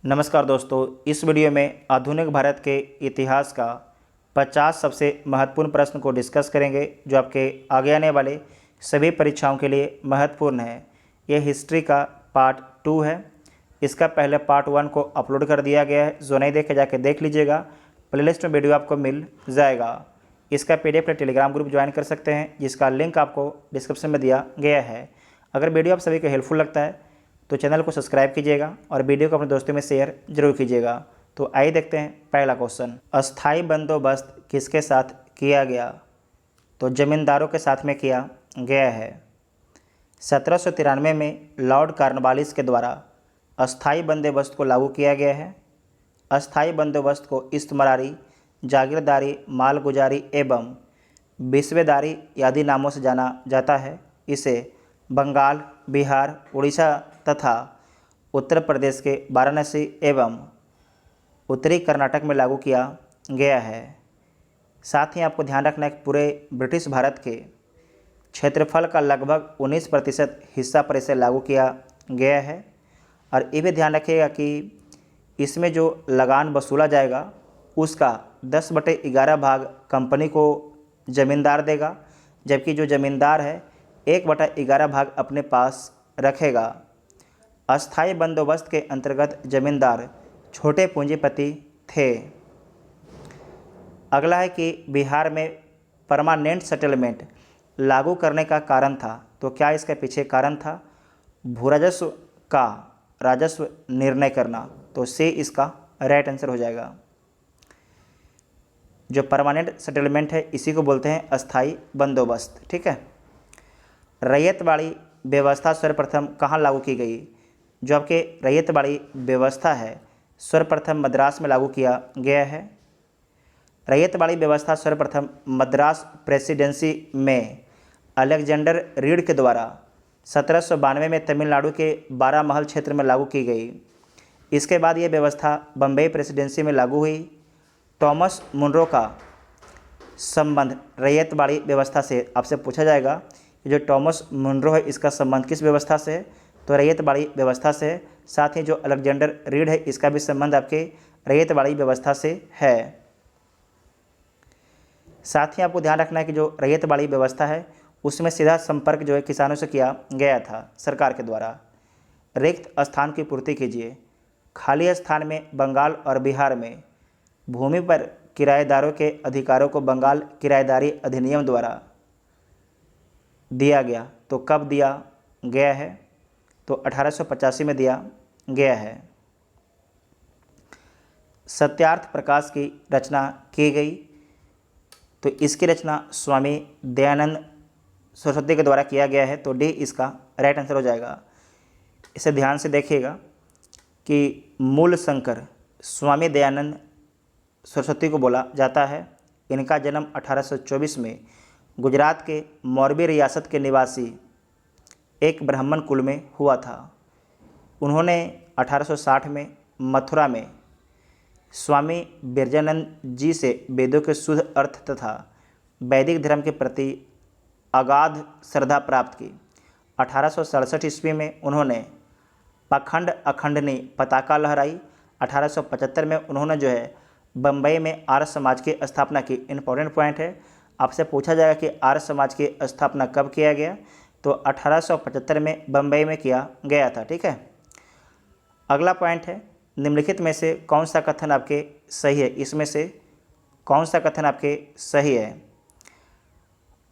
नमस्कार दोस्तों, इस वीडियो में आधुनिक भारत के इतिहास का 50 सबसे महत्वपूर्ण प्रश्न को डिस्कस करेंगे जो आपके आगे आने वाले सभी परीक्षाओं के लिए महत्वपूर्ण है। यह हिस्ट्री का पार्ट 2 है। इसका पहले पार्ट 1 को अपलोड कर दिया गया है, जो नहीं देखे जाके देख लीजिएगा। प्लेलिस्ट में वीडियो आपको मिल जाएगा। इसका PDF का टेलीग्राम ग्रुप ज्वाइन कर सकते हैं, जिसका लिंक आपको डिस्क्रिप्शन में दिया गया है। अगर वीडियो आप सभी को हेल्पफुल लगता है तो चैनल को सब्सक्राइब कीजिएगा और वीडियो को अपने दोस्तों में शेयर जरूर कीजिएगा। तो आइए देखते हैं पहला क्वेश्चन। अस्थाई बंदोबस्त किसके साथ किया गया? तो जमींदारों के साथ में किया गया है। 1793 में लॉर्ड कॉर्नवालिस के द्वारा अस्थाई बंदोबस्त को लागू किया गया है। अस्थाई बंदोबस्त को इस्तमरारी, जागीरदारी, मालगुजारी एवं विश्वेदारी आदि नामों से जाना जाता है। इसे बंगाल, बिहार, उड़ीसा तथा उत्तर प्रदेश के वाराणसी एवं उत्तरी कर्नाटक में लागू किया गया है। साथ ही आपको ध्यान रखना है कि पूरे ब्रिटिश भारत के क्षेत्रफल का लगभग 19% हिस्सा पर इसे लागू किया गया है। और ये भी ध्यान रखिएगा कि इसमें जो लगान वसूला जाएगा उसका 10/11 भाग कंपनी को ज़मींदार देगा, जबकि जो ज़मींदार है 1/11 भाग अपने पास रखेगा। अस्थाई बंदोबस्त के अंतर्गत जमींदार छोटे पूंजीपति थे। अगला है कि बिहार में परमानेंट सेटलमेंट लागू करने का कारण था। तो क्या इसके पीछे कारण था? भूराजस्व का राजस्व निर्णय करना। तो से इसका राइट आंसर हो जाएगा। जो परमानेंट सेटलमेंट है इसी को बोलते हैं अस्थाई बंदोबस्त। ठीक है। रैयतवाड़ी व्यवस्था सर्वप्रथम कहाँ लागू की गई? जो आपके रैयतवाड़ी व्यवस्था है सर्वप्रथम मद्रास में लागू किया गया है। रैयतवाड़ी व्यवस्था सर्वप्रथम मद्रास प्रेसिडेंसी में अलेक्जेंडर रीड के द्वारा 1792 में तमिलनाडु के 12 महल क्षेत्र में लागू की गई। इसके बाद ये व्यवस्था बम्बई प्रेसिडेंसी में लागू हुई। टॉमस मुनरो का संबंध रैयतवाड़ी व्यवस्था से आपसे पूछा जाएगा कि जो टॉमस मुनरो है इसका संबंध किस व्यवस्था से है? तो रैयतवाड़ी व्यवस्था से है। साथ ही जो अलेक्जेंडर रीड है इसका भी संबंध आपके रैयतवाड़ी व्यवस्था से है। साथ ही आपको ध्यान रखना है कि जो रैयतवाड़ी व्यवस्था है उसमें सीधा संपर्क जो है किसानों से किया गया था सरकार के द्वारा। रिक्त स्थान की पूर्ति कीजिए। खाली स्थान में बंगाल और बिहार में भूमि पर किराएदारों के अधिकारों को बंगाल किराएदारी अधिनियम द्वारा दिया गया। तो कब दिया गया है? तो 1885 में दिया गया है। सत्यार्थ प्रकाश की रचना की गई। तो इसकी रचना स्वामी दयानंद सरस्वती के द्वारा किया गया है। तो डी इसका राइट आंसर हो जाएगा। इसे ध्यान से देखिएगा कि मूल शंकर स्वामी दयानंद सरस्वती को बोला जाता है। इनका जन्म 1824 में गुजरात के मोरबी रियासत के निवासी एक ब्राह्मण कुल में हुआ था। उन्होंने 1860 में मथुरा में स्वामी बिरजानंद जी से वेदों के शुद्ध अर्थ तथा वैदिक धर्म के प्रति अगाध श्रद्धा प्राप्त की। 1867 ईस्वी में उन्होंने पाखंड अखंडनी पताका लहराई। 1875 में उन्होंने जो है बम्बई में आर्य समाज की स्थापना की। इंपॉर्टेंट पॉइंट है, आपसे पूछा जाएगा कि आर्य समाज की स्थापना कब किया गया? तो 1875 में बम्बई में किया गया था। ठीक है। अगला पॉइंट है, निम्नलिखित में से कौन सा कथन आपके सही है? इसमें से कौन सा कथन आपके सही है?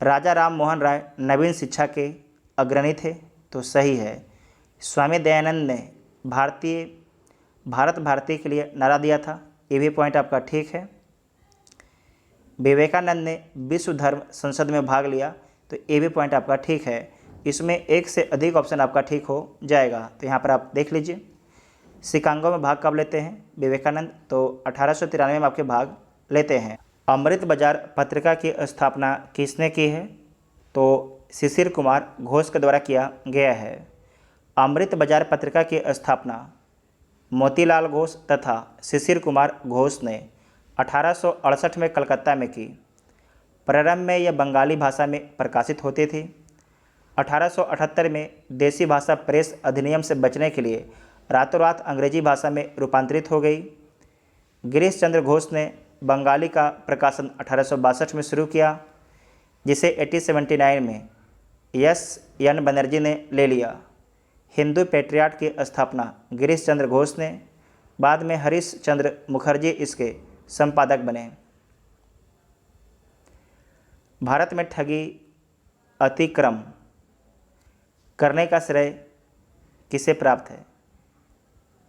राजा राम मोहन राय नवीन शिक्षा के अग्रणी थे। तो सही है। स्वामी दयानंद ने भारत भारती के लिए नारा दिया था। ये भी पॉइंट आपका ठीक है। विवेकानंद ने विश्व धर्म संसद में भाग लिया। तो ये भी पॉइंट आपका ठीक है। इसमें एक से अधिक ऑप्शन आपका ठीक हो जाएगा। तो यहाँ पर आप देख लीजिए। शिकागो में भाग कब लेते हैं विवेकानंद? तो 1893 में आपके भाग लेते हैं। अमृत बाजार पत्रिका की स्थापना किसने की है? तो शिशिर कुमार घोष के द्वारा किया गया है। अमृत बाजार पत्रिका की स्थापना मोतीलाल घोष तथा शिशिर कुमार घोष ने 1868 में कलकत्ता में की। प्रारंभ में यह बंगाली भाषा में प्रकाशित होती थी। 1878 में देसी भाषा प्रेस अधिनियम से बचने के लिए रातों रात अंग्रेजी भाषा में रूपांतरित हो गई। गिरीश चंद्र घोष ने बंगाली का प्रकाशन 1862 में शुरू किया, जिसे 1879 में एस.एन. बनर्जी ने ले लिया। हिंदू पेट्रियाट की स्थापना गिरीश चंद्र घोष ने, बाद में हरीश चंद्र मुखर्जी इसके संपादक बने। भारत में ठगी अतिक्रम करने का श्रेय किसे प्राप्त है?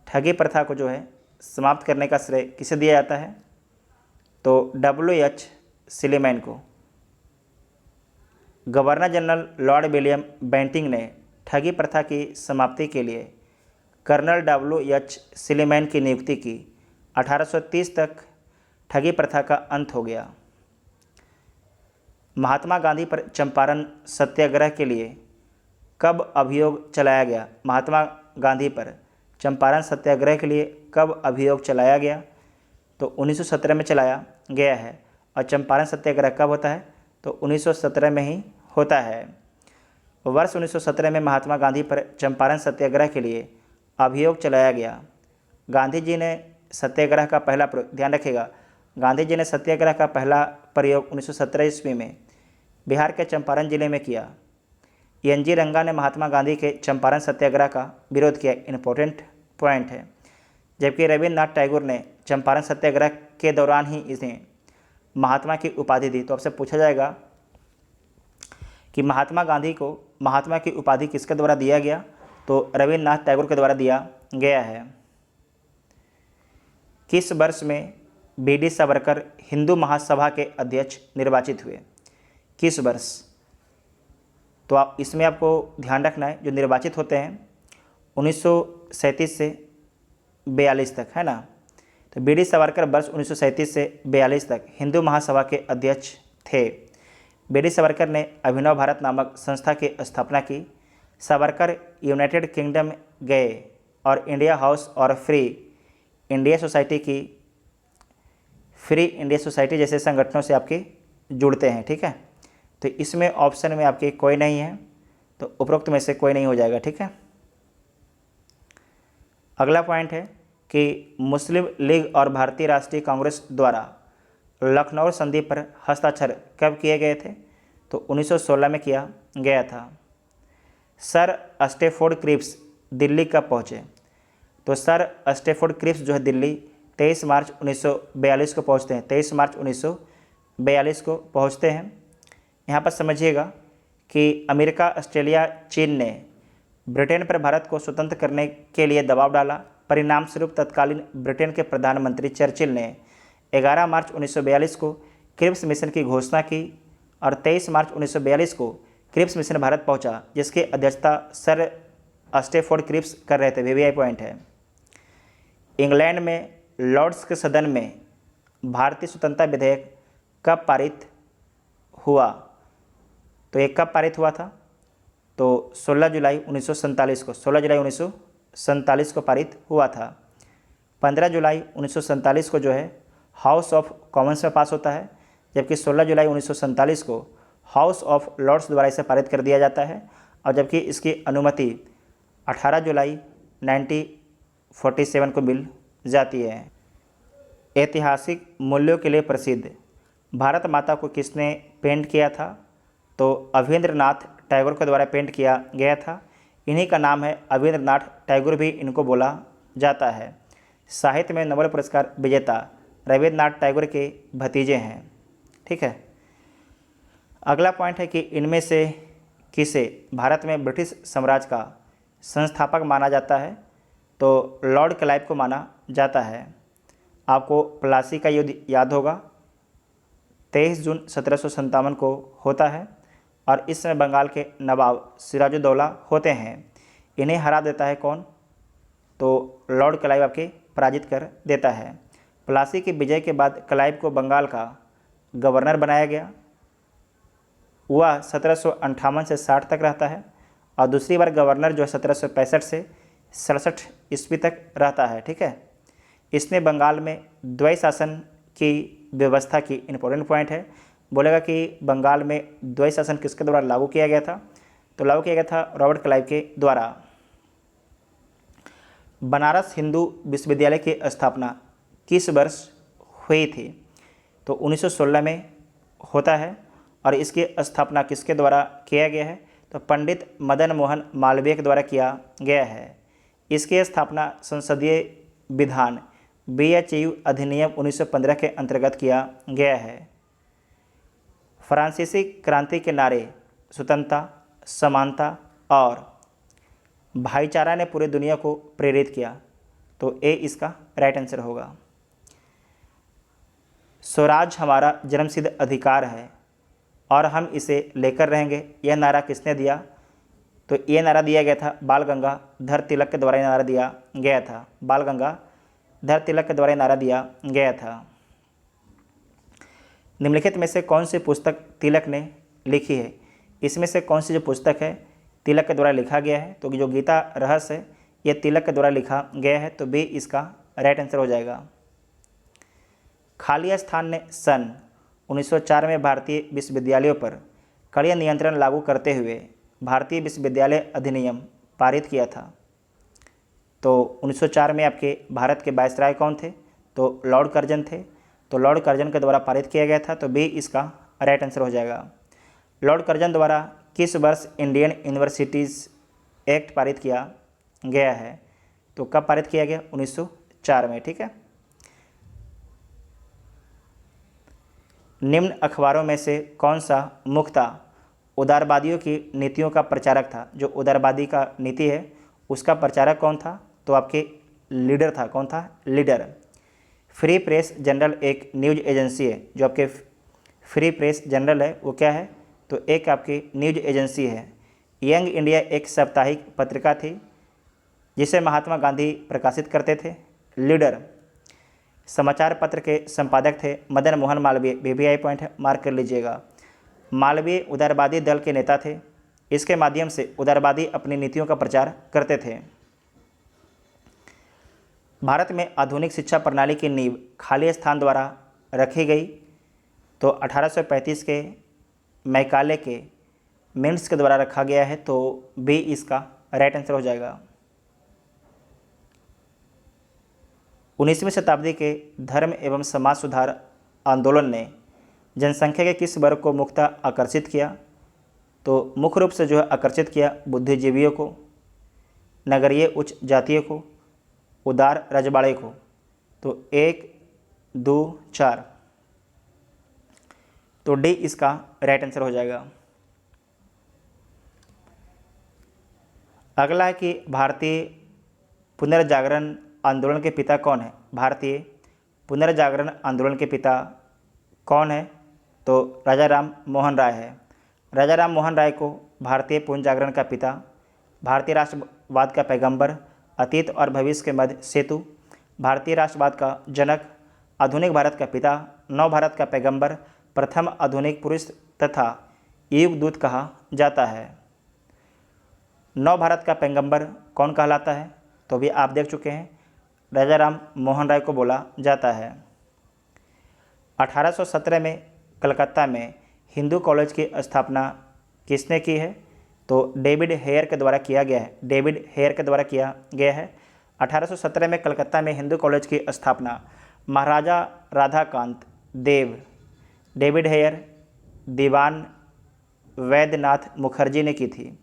ठगी प्रथा को जो है समाप्त करने का श्रेय किसे दिया जाता है? तो W.H. सिलीमैन को। Governor general Lord William Bentinck ने ठगी प्रथा की समाप्ति के लिए कर्नल W.H. सिलीमैन की नियुक्ति की। 1830 तक ठगी प्रथा का अंत हो गया। महात्मा गांधी पर चंपारण सत्याग्रह के लिए कब अभियोग चलाया गया? महात्मा गांधी पर चंपारण सत्याग्रह के लिए कब अभियोग चलाया गया? तो 1917 में चलाया गया है। और चंपारण सत्याग्रह कब होता है? तो 1917 में ही होता है। वर्ष 1917 में महात्मा गांधी पर चंपारण सत्याग्रह के लिए अभियोग चलाया गया। गांधी जी ने सत्याग्रह का पहला प्रयोग, ध्यान रखिएगा, गांधी जी ने सत्याग्रह का पहला प्रयोग 1917 ईस्वी में बिहार के चंपारण जिले में किया। एन.जी. रंगा ने महात्मा गांधी के चंपारण सत्याग्रह का विरोध किया, इंपॉर्टेंट पॉइंट है। जबकि रविन्द्रनाथ टैगोर ने चंपारण सत्याग्रह के दौरान ही इन्हें महात्मा की उपाधि दी। तो आपसे पूछा जाएगा कि महात्मा गांधी को महात्मा की उपाधि किसके द्वारा दिया गया? तो रविन्द्रनाथ टैगोर के द्वारा दिया गया है। किस वर्ष में बी.डी. सावरकर हिंदू महासभा के अध्यक्ष निर्वाचित हुए? किस वर्ष? तो आप इसमें आपको ध्यान रखना है, जो निर्वाचित होते हैं 1937 से 42 तक, है ना। तो बी.डी. सावरकर वर्ष 1937 से 42 तक हिंदू महासभा के अध्यक्ष थे। बी.डी. सावरकर ने अभिनव भारत नामक संस्था की स्थापना की। सावरकर यूनाइटेड किंगडम गए और इंडिया हाउस और फ्री इंडिया सोसाइटी जैसे संगठनों से आपके जुड़ते हैं, ठीक है। तो इसमें ऑप्शन में आपके कोई नहीं है, तो उपरोक्त में से कोई नहीं हो जाएगा, ठीक है। अगला पॉइंट है कि मुस्लिम लीग और भारतीय राष्ट्रीय कांग्रेस द्वारा लखनऊ संधि पर हस्ताक्षर कब किए गए थे? तो 1916 में किया गया था। सर स्टैफोर्ड क्रिप्स दिल्ली कब पहुँचे? तो सर स्टैफोर्ड क्रिप्स जो है दिल्ली 23 मार्च 1942 को पहुँचते हैं। 23 मार्च 1942 को पहुँचते हैं। यहाँ पर समझिएगा कि अमेरिका, ऑस्ट्रेलिया, चीन ने ब्रिटेन पर भारत को स्वतंत्र करने के लिए दबाव डाला। परिणाम स्वरूप तत्कालीन ब्रिटेन के प्रधानमंत्री चर्चिल ने 11 मार्च 1942 को क्रिप्स मिशन की घोषणा की और 23 मार्च 1942 को क्रिप्स मिशन भारत पहुंचा, जिसकी अध्यक्षता सर स्टैफोर्ड क्रिप्स कर रहे थे। वीवीआई पॉइंट है। इंग्लैंड में लॉर्ड्स के सदन में भारतीय स्वतंत्रता विधेयक कब पारित हुआ? तो ये कब पारित हुआ था? तो 16 जुलाई 1947 को, 16 जुलाई 1947 को पारित हुआ था। 15 जुलाई 1947 को जो है हाउस ऑफ कॉमन्स में पास होता है, जबकि 16 जुलाई 1947 को हाउस ऑफ लॉर्ड्स द्वारा इसे पारित कर दिया जाता है। और जबकि इसकी अनुमति 18 जुलाई 1947 को मिल जाती है। ऐतिहासिक मूल्यों के लिए प्रसिद्ध भारत माता को किसने पेंट किया था? तो अवनींद्रनाथ टैगोर के द्वारा पेंट किया गया था। इन्हीं का नाम है अवनींद्रनाथ टैगोर भी इनको बोला जाता है। साहित्य में नोबेल पुरस्कार विजेता रविन्द्रनाथ टैगोर के भतीजे हैं, ठीक है। अगला पॉइंट है कि इनमें से किसे भारत में ब्रिटिश साम्राज्य का संस्थापक माना जाता है? तो लॉर्ड क्लाइव को माना जाता है। आपको प्लासी का युद्ध याद होगा, 23 जून 1757 को होता है और इस समय बंगाल के नवाब सिराजुद्दौला होते हैं। इन्हें हरा देता है कौन? तो लॉर्ड क्लाइव आपके पराजित कर देता है। प्लासी की विजय के बाद क्लाइव को बंगाल का गवर्नर बनाया गया। वह 1758 से 60 तक रहता है और दूसरी बार गवर्नर जो है 1765 से 67 ईस्वी तक रहता है, ठीक है। इसने बंगाल में द्वैय शासन की व्यवस्था की। इंपॉर्टेंट पॉइंट है, बोलेगा कि बंगाल में द्वैय शासन किसके द्वारा लागू किया गया था? तो लागू किया गया था रॉबर्ट क्लाइव के द्वारा। बनारस हिंदू विश्वविद्यालय की स्थापना किस वर्ष हुई थी? तो 1916 में होता है। और इसकी स्थापना किसके द्वारा किया गया है? तो पंडित मदन मोहन मालवीय के द्वारा किया गया है। इसकी स्थापना संसदीय विधान बीएचयू अधिनियम 1915 के अंतर्गत किया गया है। फ्रांसीसी क्रांति के नारे स्वतंत्रता, समानता और भाईचारा ने पूरी दुनिया को प्रेरित किया। तो ए इसका राइट आंसर होगा। स्वराज हमारा जन्मसिद्ध अधिकार है और हम इसे लेकर रहेंगे, यह नारा किसने दिया? तो ये नारा दिया गया था बाल गंगाधर तिलक के द्वारा। नारा दिया गया था बाल गंगाधर तिलक के द्वारा। नारा दिया गया था। निम्नलिखित में से कौन सी पुस्तक तिलक ने लिखी है? इसमें से कौन सी जो पुस्तक है तिलक के द्वारा लिखा गया है? तो जो गीता रहस्य है ये तिलक के द्वारा लिखा गया है। तो बी इसका राइट आंसर हो जाएगा। खाली स्थान ने सन 1904 में भारतीय विश्वविद्यालयों पर कड़े नियंत्रण लागू करते हुए भारतीय विश्वविद्यालय अधिनियम पारित किया था। तो 1904 में आपके भारत के वायसराय कौन थे? तो लॉर्ड कर्जन थे। तो लॉर्ड कर्जन के द्वारा पारित किया गया था। तो बी इसका राइट आंसर हो जाएगा। लॉर्ड कर्जन द्वारा किस वर्ष इंडियन यूनिवर्सिटीज़ एक्ट पारित किया गया है? तो कब पारित किया गया? 1904 में। ठीक है। निम्न अखबारों में से कौन सा मुख्यतः उदारवादियों की नीतियों का प्रचारक था? जो उदारवादी का नीति है उसका प्रचारक कौन था? तो आपके लीडर था। कौन था? लीडर। फ्री प्रेस जनरल एक न्यूज एजेंसी है। जो आपके फ्री प्रेस जनरल है वो क्या है? तो एक आपकी न्यूज एजेंसी है। यंग इंडिया एक साप्ताहिक पत्रिका थी जिसे महात्मा गांधी प्रकाशित करते थे। लीडर समाचार पत्र के संपादक थे मदन मोहन मालवीय। वीवीआई पॉइंट है, मार्क कर लीजिएगा। मालवीय उदारवादी दल के नेता थे। इसके माध्यम से उदारवादी अपनी नीतियों का प्रचार करते थे। भारत में आधुनिक शिक्षा प्रणाली की नींव खाली स्थान द्वारा रखी गई। तो 1835 के मैकाले के मिन्ट्स के द्वारा रखा गया है। तो बी इसका राइट आंसर हो जाएगा। 19वीं शताब्दी के धर्म एवं समाज सुधार आंदोलन ने जनसंख्या के किस वर्ग को मुख्यतः आकर्षित किया? तो मुख्य रूप से जो है आकर्षित किया बुद्धिजीवियों को, नगरीय उच्च जातीय को, उदार रजवाड़े को। तो 1, 2, 4। तो डी इसका राइट आंसर हो जाएगा। अगला है कि भारतीय पुनर्जागरण आंदोलन के पिता कौन है? भारतीय पुनर्जागरण आंदोलन के पिता कौन है? तो राजा राम मोहन राय है। राजा राम मोहन राय को भारतीय पुनर्जागरण का पिता, भारतीय राष्ट्रवाद का पैगंबर, अतीत और भविष्य के मध्य सेतु, भारतीय राष्ट्रवाद का जनक, आधुनिक भारत का पिता, नव भारत का पैगंबर, प्रथम आधुनिक पुरुष तथा युगदूत कहा जाता है। नव भारत का पैगंबर कौन कहलाता है? तो भी आप देख चुके हैं, राजा राम मोहन राय को बोला जाता है। 1817 में कलकत्ता में हिंदू कॉलेज की स्थापना किसने की है? तो डेविड हेयर के द्वारा किया गया है। डेविड हेयर के द्वारा किया गया है। 1817 में कलकत्ता में हिंदू कॉलेज की स्थापना महाराजा राधाकांत देव, डेविड हेयर, दीवान वैद्यनाथ मुखर्जी ने की थी।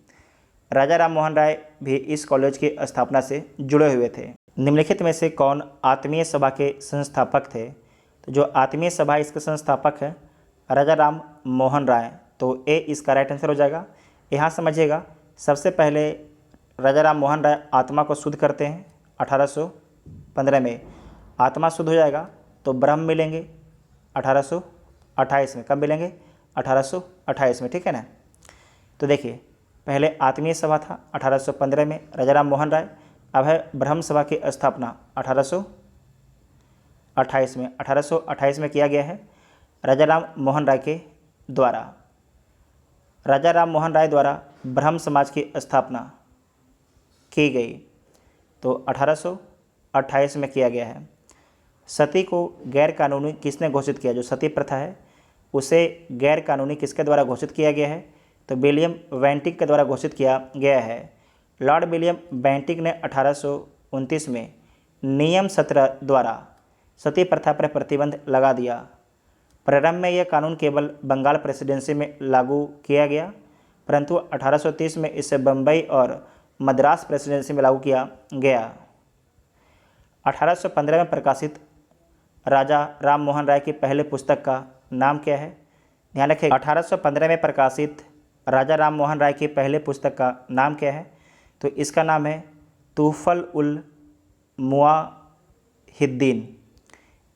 राजा राम मोहन राय भी इस कॉलेज की स्थापना से जुड़े हुए थे। निम्नलिखित में से कौन आत्मीय सभा के संस्थापक थे? तो जो आत्मीय सभा इसके संस्थापक है राजा राम मोहन राय। तो ए इसका राइट आंसर हो जाएगा। यहाँ समझिएगा, सबसे पहले राजा राम मोहन राय आत्मा को शुद्ध करते हैं 1815 में। आत्मा शुद्ध हो जाएगा तो ब्रह्म मिलेंगे 1828 में। कब मिलेंगे? 1828 में। ठीक है ना। तो देखिए, पहले आत्मीय सभा था 1815 में राजा राम मोहन राय। अब है ब्रह्म सभा की स्थापना 1828 में। 1828 में किया गया है राजा राम मोहन राय के द्वारा। राजा राम मोहन राय द्वारा ब्रह्म समाज की स्थापना की गई। तो 1828 में किया गया है। सती को गैर कानूनी किसने घोषित किया? जो सती प्रथा है उसे गैर कानूनी किसके द्वारा घोषित किया गया है? तो विलियम बेंटिक के द्वारा घोषित किया गया है। लॉर्ड विलियम बेंटिक ने 1929 में नियम 17 द्वारा सती प्रथा पर प्रतिबंध लगा दिया। प्रारंभ में यह कानून केवल बंगाल प्रेसिडेंसी में लागू किया गया, परंतु 1830 में इसे बम्बई और मद्रास प्रेसिडेंसी में लागू किया गया। 1815 में प्रकाशित राजा राम मोहन राय की पहली पुस्तक का नाम क्या है? ध्यान रखिए, 1815 में प्रकाशित राजा राम मोहन राय की पहली पुस्तक का नाम क्या है? तो इसका नाम है तूफल उल मुआहिद्दीन।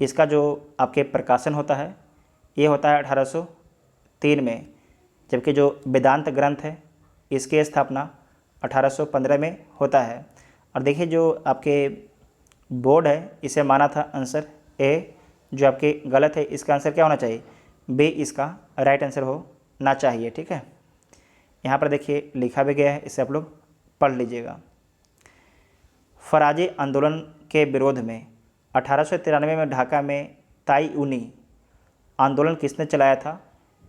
इसका जो आपके प्रकाशन होता है ये होता है 1803 में, जबकि जो वेदांत ग्रंथ है इसकी स्थापना 1815 में होता है। और देखिए जो आपके बोर्ड है इसे माना था आंसर ए, जो आपके गलत है। इसका आंसर क्या होना चाहिए? बी इसका राइट आंसर होना चाहिए। ठीक है, यहाँ पर देखिए लिखा भी गया है, इसे आप लोग पढ़ लीजिएगा। फराजी आंदोलन के विरोध में 1893 में ढाका में ताई ऊनी आंदोलन किसने चलाया था?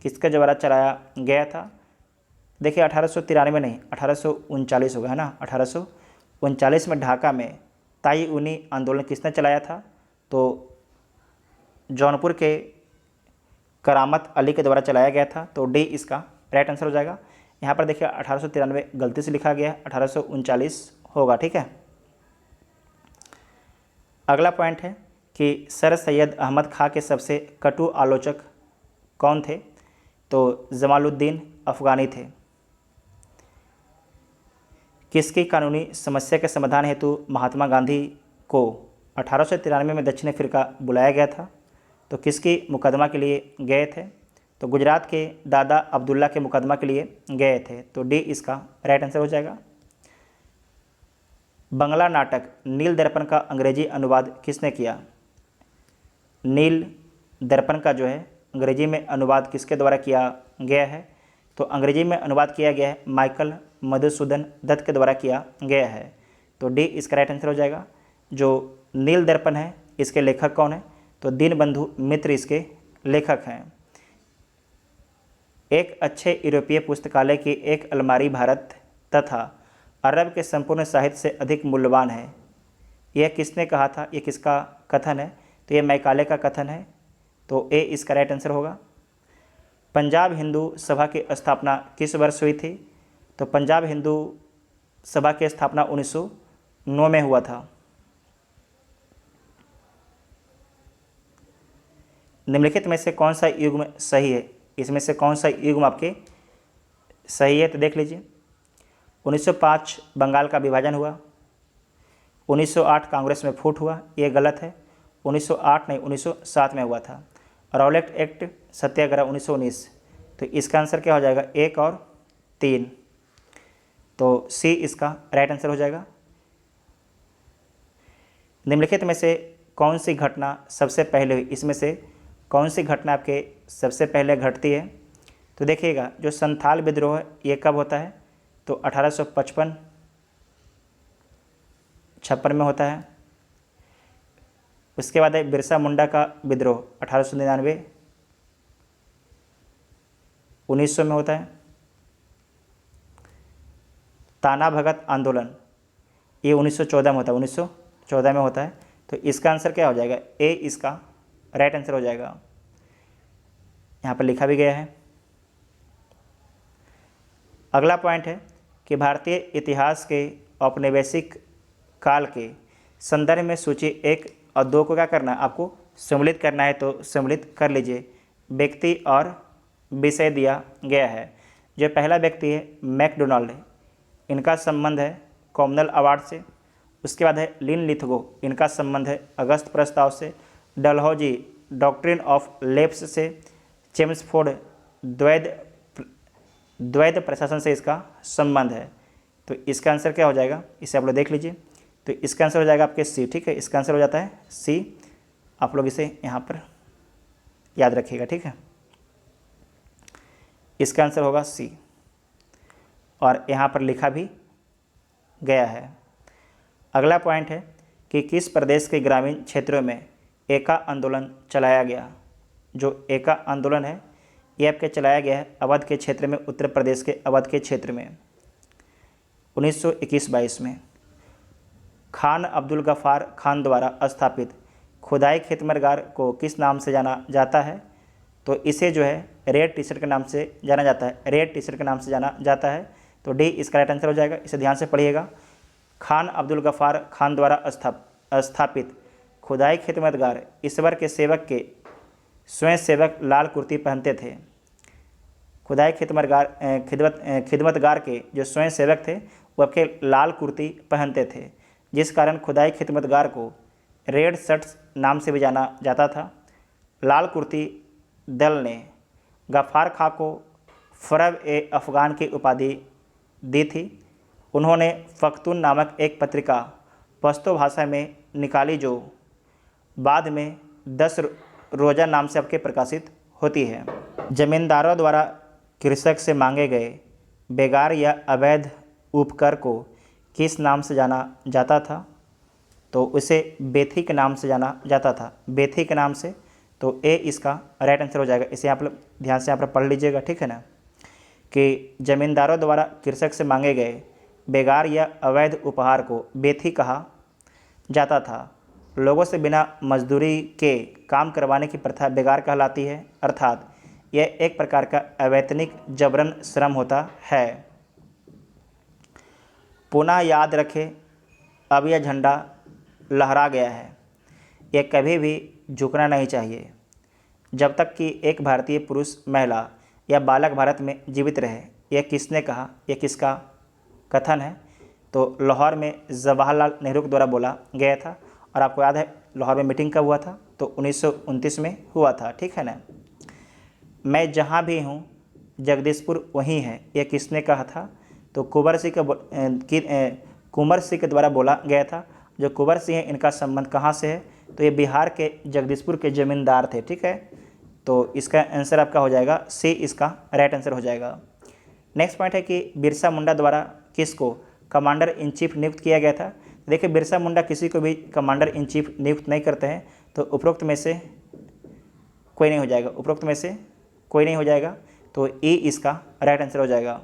किसके द्वारा चलाया गया था? देखिए 1893 नहीं, 1839 होगा, है ना। 1839 में ढाका में ताई ऊनी आंदोलन किसने चलाया था? तो जौनपुर के करामत अली के द्वारा चलाया गया था। तो डी इसका राइट आंसर हो जाएगा। यहाँ पर देखिए 1893 गलती से लिखा गया है, 1839 होगा। ठीक है, अगला पॉइंट है कि सर सैयद अहमद खां के सबसे कटु आलोचक कौन थे? तो जमालुद्दीन अफगानी थे। किसकी कानूनी समस्या के समाधान हेतु महात्मा गांधी को 1893 में दक्षिण अफ्रीका बुलाया गया था? तो किसकी मुकदमा के लिए गए थे? तो गुजरात के दादा अब्दुल्ला के मुकदमा के लिए गए थे। तो डी इसका राइट आंसर हो जाएगा। बंगला नाटक नील दर्पण का अंग्रेजी अनुवाद किसने किया? नील दर्पण का जो है अंग्रेजी में अनुवाद किसके द्वारा किया गया है? तो अंग्रेजी में अनुवाद किया गया है माइकल मधुसूदन दत्त के द्वारा किया गया है। तो डी इसका राइट आंसर हो जाएगा। जो नील दर्पण है इसके लेखक कौन है? तो दीनबंधु मित्र इसके लेखक हैं। एक अच्छे यूरोपीय पुस्तकालय की एक अलमारी भारत तथा अरब के संपूर्ण साहित्य से अधिक मूल्यवान है, यह किसने कहा था? ये किसका कथन है? तो ये मैकाले का कथन है। तो ए इसका राइट आंसर होगा। पंजाब हिंदू सभा की स्थापना किस वर्ष हुई थी? तो पंजाब हिंदू सभा की स्थापना 1909 में हुआ था। निम्नलिखित में से कौन सा युग्म सही है? इसमें से कौन सा युग्म आपके सही है? तो देख लीजिए, 1905 बंगाल का विभाजन हुआ, 1908 कांग्रेस में फूट हुआ, ये गलत है। 1908 नहीं, 1907 में हुआ था। रॉलेट एक्ट सत्याग्रह 1919। तो इसका आंसर क्या हो जाएगा? 1 और 3। तो सी इसका राइट आंसर हो जाएगा। निम्नलिखित में से कौन सी घटना सबसे पहले हुई? इसमें से कौन सी घटना आपके सबसे पहले घटती है? तो देखिएगा, जो संथाल विद्रोह है ये कब होता है? तो 1855-56 में होता है। उसके बाद है बिरसा मुंडा का विद्रोह 1899 1900 में होता है। ताना भगत आंदोलन ये 1914 में होता है, 1914 में होता है। तो इसका आंसर क्या हो जाएगा? ए इसका राइट आंसर हो जाएगा। यहाँ पर लिखा भी गया है। अगला पॉइंट है कि भारतीय इतिहास के औपनिवेशिक काल के संदर्भ में सूची 1 और 2 को क्या करना है? आपको सम्मिलित करना है। तो सम्मिलित कर लीजिए। व्यक्ति और विषय दिया गया है। जो पहला व्यक्ति है मैकडोनाल्ड, इनका संबंध है कॉमनवेल्थ अवार्ड से। उसके बाद है लिन लिथगो, इनका संबंध है अगस्त प्रस्ताव से। डलहौजी डॉक्ट्रिन ऑफ लेप्स से। चेम्सफोर्ड द्वैध प्रशासन से इसका संबंध है। तो इसका आंसर क्या हो जाएगा? इसे आप लोग देख लीजिए। तो इसका आंसर हो जाएगा आपके सी। ठीक है, इसका आंसर हो जाता है सी। आप लोग इसे यहाँ पर याद रखिएगा। ठीक है, इसका आंसर होगा सी और यहाँ पर लिखा भी गया है। अगला पॉइंट है कि किस प्रदेश के ग्रामीण क्षेत्रों में एका आंदोलन चलाया गया? जो एका आंदोलन है ये आपके चलाया गया है अवध के क्षेत्र में, उत्तर प्रदेश के अवध के क्षेत्र में 1921-22 में। खान अब्दुल गफ़ार खान द्वारा स्थापित खुदाई खेतमरगार को किस नाम से जाना जाता है? तो इसे जो है रेड टी शर्ट के नाम से जाना जाता है, रेड टी शर्ट के नाम से जाना जाता है। तो डी इसका राइट आंसर हो जाएगा। इसे ध्यान से पढ़िएगा। खान अब्दुल गफ़ार खान द्वारा स्थापित खुदाई खेतमतगार ईश्वर के सेवक के स्वयं सेवक लाल कुर्ती पहनते थे। खुदाई खिदमतगार के जो स्वयं सेवक थे वो आपके लाल कुर्ती पहनते थे, जिस कारण खुदाई खिदमतगार को रेड शर्ट्स नाम से भी जाना जाता था। लाल कुर्ती दल ने गफ़ार खां को फ़रब ए अफ़गान की उपाधि दी थी। उन्होंने फ़ख्तून नामक एक पत्रिका पश्तो भाषा में निकाली जो बाद में 10 रोज़ा नाम से आपके प्रकाशित होती है। जमींदारों द्वारा कृषक से मांगे गए बेगार या अवैध उपकर को किस नाम से जाना जाता था? तो उसे बेथी के नाम से जाना जाता था, बेथी के नाम से। तो ए इसका राइट आंसर हो जाएगा। इसे आप लोग ध्यान से यहाँ पर पढ़ लीजिएगा, ठीक है ना, कि जमींदारों द्वारा कृषक से मांगे गए बेगार या अवैध उपहार को बेथी कहा जाता था। लोगों से बिना मजदूरी के काम करवाने की प्रथा बेगार कहलाती है, अर्थात यह एक प्रकार का अवैतनिक जबरन श्रम होता है। पुनः याद रखें, अब यह झंडा लहरा गया है, यह कभी भी झुकना नहीं चाहिए जब तक कि एक भारतीय पुरुष, महिला या बालक भारत में जीवित रहे। यह किसने कहा? यह किसका कथन है? तो लाहौर में जवाहरलाल नेहरू के द्वारा बोला गया था। और आपको याद है लाहौर में मीटिंग कब हुआ था? तो 1929 में हुआ था, ठीक है ना। मैं जहाँ भी हूँ जगदीशपुर वहीं है, यह किसने कहा था? तो कुंवर सिंह के द्वारा बोला गया था। जो कुंवर सिंह है इनका संबंध कहाँ से है? तो ये बिहार के जगदीशपुर के ज़मींदार थे, ठीक है। तो इसका आंसर आपका हो जाएगा सी, इसका राइट आंसर हो जाएगा। नेक्स्ट पॉइंट है कि बिरसा मुंडा द्वारा किसको कमांडर इन चीफ नियुक्त किया गया था? देखिए, बिरसा मुंडा किसी को भी कमांडर इन चीफ नियुक्त नहीं करते हैं, तो उपरोक्त में से कोई नहीं हो जाएगा, उपरोक्त में से कोई नहीं हो जाएगा। तो ए इसका राइट आंसर हो जाएगा।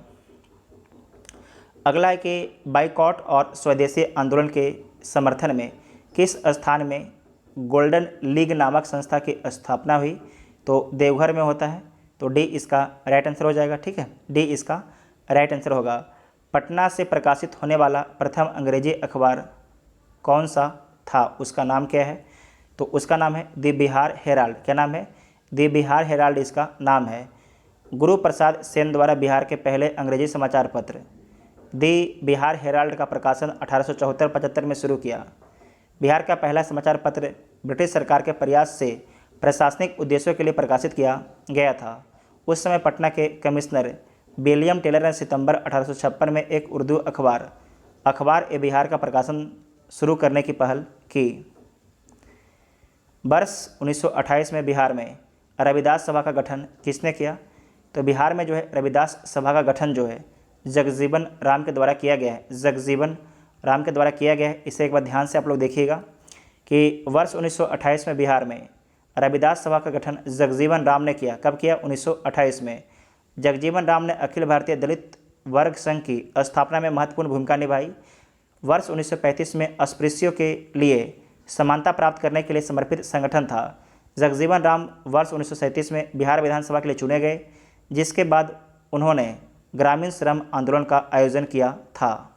अगला है कि बाइकॉट और स्वदेशी आंदोलन के समर्थन में किस स्थान में गोल्डन लीग नामक संस्था की स्थापना हुई? तो देवघर में होता है। तो डी इसका राइट आंसर हो जाएगा, ठीक है, डी इसका राइट आंसर होगा। पटना से प्रकाशित होने वाला प्रथम अंग्रेजी अखबार कौन सा था? उसका नाम क्या है? तो उसका नाम है द बिहार हेराल्ड। क्या नाम है? द बिहार हेराल्ड इसका नाम है। गुरु प्रसाद सेन द्वारा बिहार के पहले अंग्रेजी समाचार पत्र द बिहार हेराल्ड का प्रकाशन 1874-75 में शुरू किया। बिहार का पहला समाचार पत्र ब्रिटिश सरकार के प्रयास से प्रशासनिक उद्देश्यों के लिए प्रकाशित किया गया था। उस समय पटना के कमिश्नर विलियम टेलर ने सितंबर 1856 में एक उर्दू अखबार ए बिहार का प्रकाशन शुरू करने की पहल की। वर्ष 1928 में बिहार में रविदास सभा का गठन किसने किया? तो बिहार में जो है रविदास सभा का गठन जो है जगजीवन राम के द्वारा किया गया है, जगजीवन राम के द्वारा किया गया है। इसे एक बार ध्यान से आप लोग देखिएगा कि वर्ष 1928 में बिहार में रविदास सभा का गठन जगजीवन राम ने किया। कब किया? 1928 में। जगजीवन राम ने अखिल भारतीय दलित वर्ग संघ की स्थापना में महत्वपूर्ण भूमिका निभाई। वर्ष 1935 में अस्पृश्यों के लिए समानता प्राप्त करने के लिए समर्पित संगठन था। जगजीवन राम वर्ष 1937 में बिहार विधानसभा के लिए चुने गए, जिसके बाद उन्होंने ग्रामीण श्रम आंदोलन का आयोजन किया था।